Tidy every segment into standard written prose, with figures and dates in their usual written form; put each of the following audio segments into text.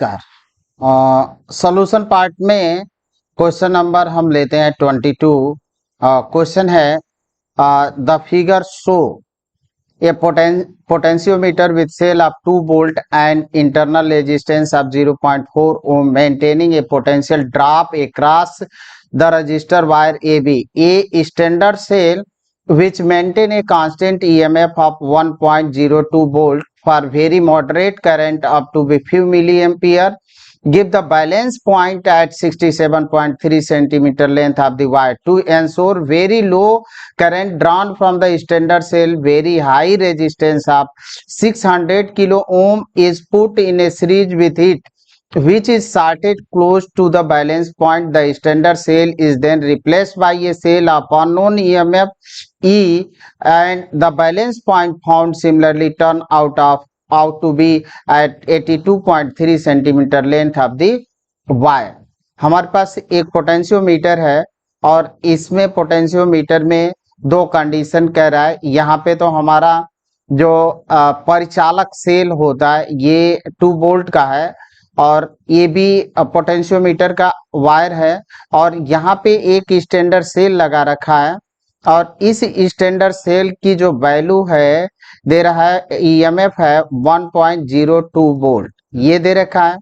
नमस्कार। Solution part में question number हम लेते हैं 22। क्वेश्चन है the figure show a potentiometer with cell of 2 volt and internal resistance of 0.4 ohm maintaining a potential drop across the resistor wire AB. A standard cell which maintain a constant EMF of 1.02 volt for very moderate current up to a few milliampere. Give the balance point at 67.3 centimeter length of the wire to ensure very low current drawn from the standard cell. Very high resistance of 600 kilo ohm is put in a series with it, which is started close to the balance point. The standard cell is then replaced by a cell of unknown EMF E, and the balance point found similarly turn out to be at 82.3 centimetre length of the wire. हमारे पास एक potentiometer है और इसमें potentiometer में दो condition कह रहा है। यहाँ पे तो हमारा जो परिचालक सेल होता है ये 2 वोल्ट का है और ये भी पोटेंशियोमीटर का वायर है और यहाँ पे एक स्टैंडर्ड सेल लगा रखा है और इस स्टैंडर्ड सेल की जो वैल्यू है दे रहा है ईएमएफ है 1.02 वोल्ट, ये दे रखा है।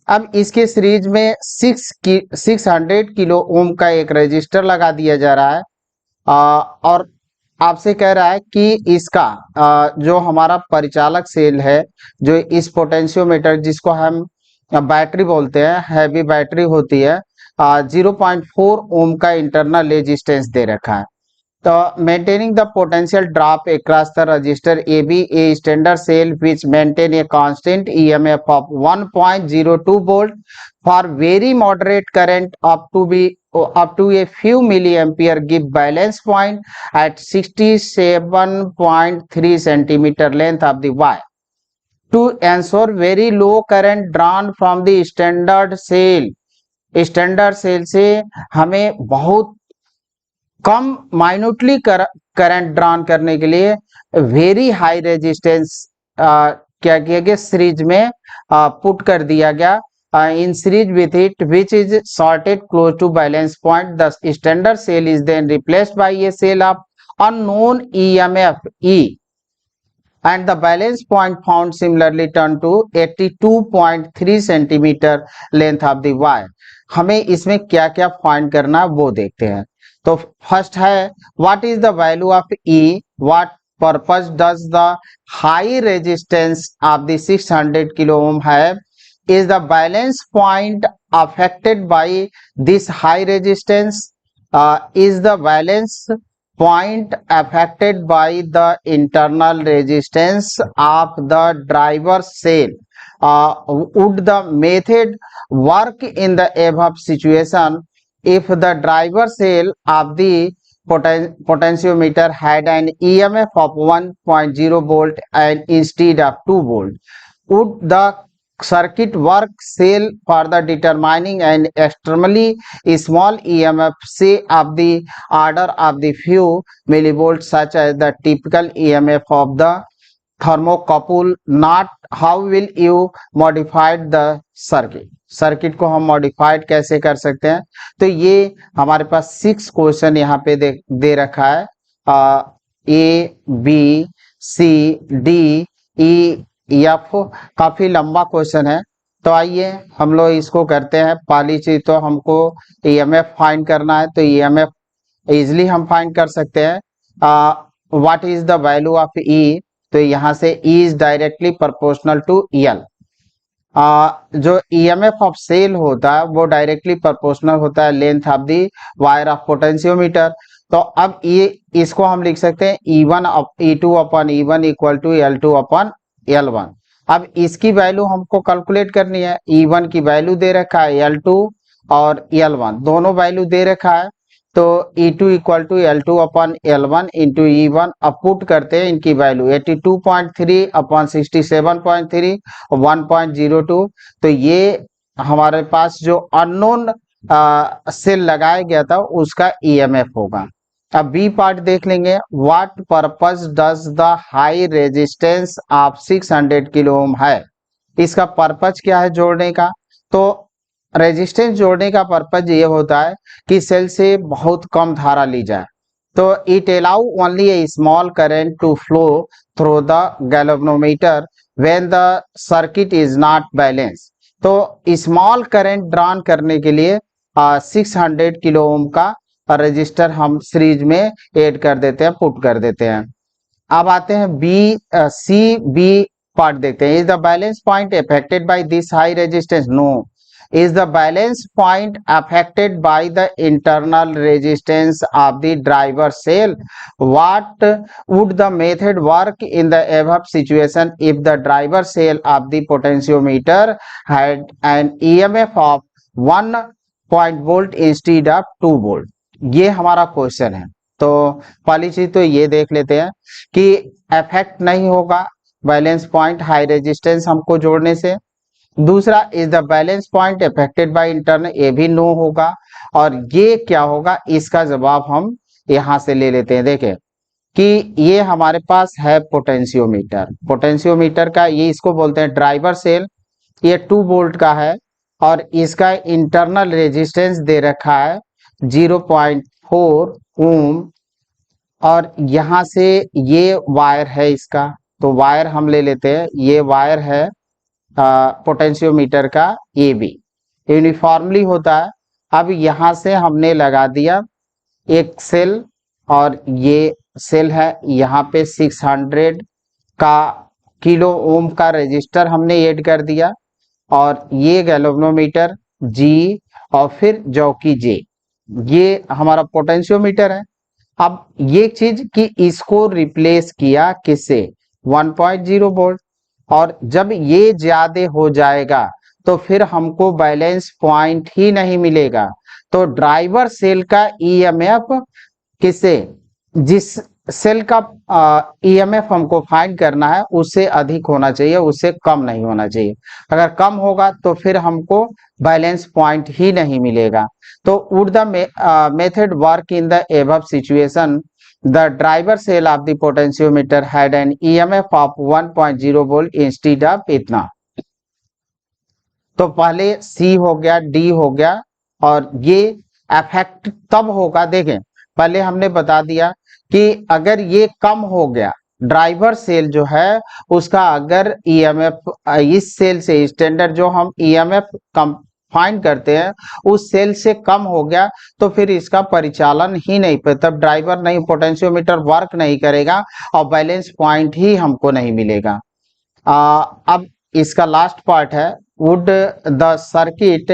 अब इसके सीरीज में 600 किलो ओम का एक रजिस्टर लगा दिया जा रहा है और आपसे कह रहा है कि इसका जो हमारा परिचालक सेल है, जो इस पोटेंशियोमीटर जिसको हम बैटरी बोलते हैं, हैवी बैटरी होती है, 0.4 ओम का इंटरनल रेजिस्टेंस दे रखा है। तो maintaining the potential drop across the resistor AB, a standard cell which maintain a constant EMF of 1.02 volt for very moderate current up to a few milliampere, give balance point at 67.3 centimeter length of the wire to ensure very low current drawn from the standard cell. Standard cell से हमें बहुत कम minutely current drawn करने के लिए very high resistance क्या किया गया, series में पुट कर दिया गया in series with it which is sorted close to balance point. The standard cell is then replaced by a cell of unknown EMF E and the balance point found similarly turned to 82.3 centimetre length of the wire. हमें इसमें क्या क्या find करना है वो देखते हैं। तो फर्स्ट है what is the value of E, what purpose does the high resistance of the 600 kilo ohm have, is the balance point affected by this high resistance, is the balance point affected by the internal resistance of the driver cell, would the method work in the above situation if the driver cell of the potentiometer had an EMF of 1.0 volt and instead of 2 volt? Would the circuit work cell for the determining an extremely small EMF, say of the order of the few millivolts, such as the typical EMF of the thermocouple? Not how will you modify the circuit? Circuit को हम modified कैसे कर सकते हैं? तो ये हमारे पास 6 question यहाँ पे दे रखा है, A B C D E F, काफी लंबा क्वेश्चन है। तो आइए हम लोग इसको करते हैं। पहली चीज तो हमको ईएमएफ फाइंड करना है, तो ईएमएफ इजिली हम फाइंड कर सकते हैं। What is the value of e, तो यहाँ से e is directly proportional to l. जो ईएमएफ ऑफ सेल होता है वो डायरेक्टली प्रोपोर्शनल होता है length of the wire of potentiometer. तो अब ये इसको हम लिख सकते हैं E2 upon E1 equal to L2 upon L1। अब इसकी वैल्यू हमको कैलकुलेट करनी है। E1 की वैल्यू दे रखा है, L2 और L1 दोनों वैल्यू दे रखा है। तो E2 equal to L2 upon L1 into E1, अब पुट करते हैं इनकी वैल्यू 82.3 अपॉन 67.3 1.02। तो ये हमारे पास जो अननोन सेल लगाया गया था उसका ईएमएफ होगा। अब बी पार्ट देख लेंगे। What purpose does the high resistance of 600 kilo ohm है, इसका पर्पज क्या है जोड़ने का? तो रेजिस्टेंस जोड़ने का पर्पज ये होता है कि सेल से बहुत कम धारा ली जाए। तो it allow only a small current to flow through the galvanometer when the circuit is not balance. तो स्मॉल करंट ड्रॉन करने के लिए 600 किलो ओम का रजिस्टर हम सीरीज में ऐड कर देते हैं, पुट कर देते हैं। अब आते हैं सी बी पार्ट देखते हैं। Is the balance point affected by this high resistance? No. Is the balance point affected by the internal resistance of the driver cell? What would the method work in the above situation if the driver cell of the potentiometer had an EMF of 1 volt instead of 2 volt? ये हमारा question है। तो पहली चीज तो ये देख लेते हैं कि इफेक्ट नहीं होगा बैलेंस पॉइंट हाई रेजिस्टेंस हमको जोड़ने से। दूसरा, is the balance point affected by internal? ये भी नो होगा। और ये क्या होगा, इसका जवाब हम यहां से ले लेते हैं। देखें कि ये हमारे पास है पोटेंशियोमीटर। पोटेंशियोमीटर का ये इसको बोलते हैं ड्राइवर सेल। ये 2 वोल्ट का है और इसका इंटरनल रेजिस्टेंस दे रखा है 0.4 ओम। और यहां से ये वायर है इसका, तो वायर हम ले लेते हैं। ये वायर है पोटेंशियोमीटर का, ये भी यूनिफॉर्मली होता है। अब यहां से हमने लगा दिया एक सेल और ये सेल है, यहाँ पे 600 का किलो ओम का रेजिस्टर हमने ऐड कर दिया और ये गैल्वेनोमीटर जी और फिर जॉकी जे, ये हमारा पोटेंशियोमीटर है। अब ये चीज कि इसको रिप्लेस किया किससे? 1.0 वोल्ट। और जब ये ज्यादा हो जाएगा तो फिर हमको बैलेंस पॉइंट ही नहीं मिलेगा। तो ड्राइवर सेल का ईएमएफ किससे, जिस सेल का ईएमएफ हमको फाइंड करना है उससे अधिक होना चाहिए, उससे कम नहीं होना चाहिए। अगर कम होगा तो फिर हमको बैलेंस पॉइंट ही नहीं मिलेगा। तो would the method work in the above situation? The driver cell of the potentiometer had an EMF of 1.0 volt instead of इतना। तो पहले C हो गया, D हो गया और ये इफेक्ट तब होगा। देखें पहले हमने बता दिया कि अगर ये कम हो गया, ड्राइवर सेल जो है उसका अगर ईएमएफ इस सेल से स्टैंडर्ड जो हम ईएमएफ कम फाइंड करते हैं उस सेल से कम हो गया तो फिर इसका परिचालन ही नहीं, तब ड्राइवर नहीं, पोटेंशियोमीटर वर्क नहीं करेगा और बैलेंस पॉइंट ही हमको नहीं मिलेगा। अब इसका लास्ट पार्ट है, would the circuit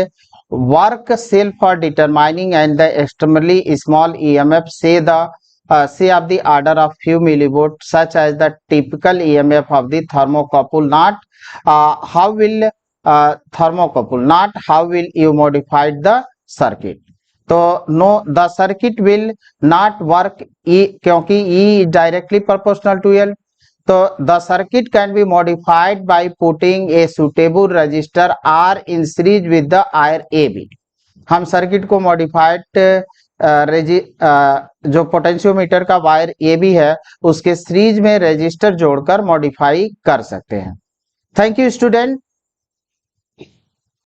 work well for determining and the extremely small EMF say the say of the order of few millivolt such as the typical EMF of the thermocouple? Not how will thermocouple, not how will you modify the circuit? तो no, the circuit will not work क्योंकि E is directly proportional to L। तो the circuit can be modified by putting a suitable resistor R in series with the wire AB। हम circuit को modified जो potentiometer का wire A B है उसके series में resistor जोड़कर modify कर सकते हैं। Thank you student.